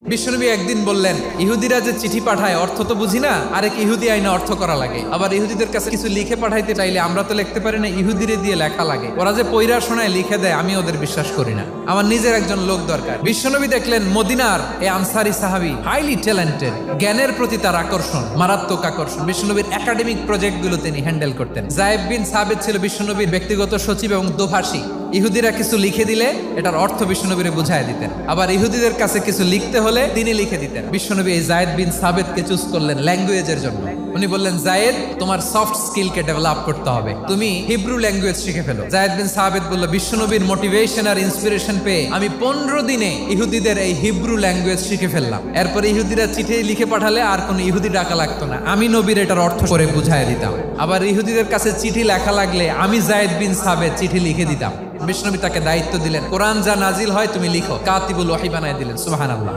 বিশ্বনবী একদিন বললেন, ইহুদিরা যে চিঠি পাঠায় অর্থ তো বুঝি না, আরেক ইহুদি আইনে অর্থ করা লাগে। আবার ইহুদিদের কাছে কিছু লিখে পাঠাইতে চাইলে আমরা তো লিখতে পারি না, ইহুদিরে দিয়ে লেখা লাগে। ওরা যে পয়রা শোনায় লিখে দেয়, আমি ওদের বিশ্বাস করি না। আমার নিজের একজন লোক দরকার। বিশ্বনবী দেখলেন মদিনার এই আনসারি সাহাবী হাইলি ট্যালেন্টেড, জ্ঞানের প্রতি তার আকর্ষণ, মারাত্মক আকর্ষণ। বিশ্বনবীর একাডেমিক প্রজেক্টগুলো তিনি হ্যান্ডেল করতেন। যায়েদ বিন সাবিত ছিল বিশ্বনবীর ব্যক্তিগত সচিব এবং দোভাষী। ইহুদিরা কিছু লিখে দিলে এটার অর্থ বিশ্বনবীরে বুঝায় দিতেন। আবার ইহুদিদের কাছে কিছু লিখতে হলে তিনি লিখে দিতেন। বিশ্বনবী এই যায়েদ বিন সাবিতকে চুজ করলেন ল্যাঙ্গুয়েজের জন্য। উনি বললেন, যায়েদ, তোমার সফট স্কিলকে ডেভেলপ করতে হবে, তুমি হিব্রু ল্যাঙ্গুয়েজ শিখে ফেলো। যায়েদ বিন সাবিত বলল, বিশ্বনবীর মোটিভেশন আর ইন্সপিরেশন পেয়ে আমি 15 দিনে ইহুদিদের এই হিব্রু ল্যাঙ্গুয়েজ শিখে ফেললাম। এরপরে ইহুদিরা চিঠি লিখে পাঠালে আর কোনো ইহুদি ডাকা লাগতো না, আমি নবীর এটার অর্থ করে বুঝায় দিতাম। আবার ইহুদিদের কাছে চিঠি লেখা লাগলে আমি যায়েদ বিন সাবিত চিঠি লিখে দিতাম। বিশ্বনবী তাকে দায়িত্ব দিলেন, কোরআন যা নাজিল হয় তুমি লিখো, কাতিবুল ওয়াহি বানায় দিলেন। সুবহানাল্লাহ।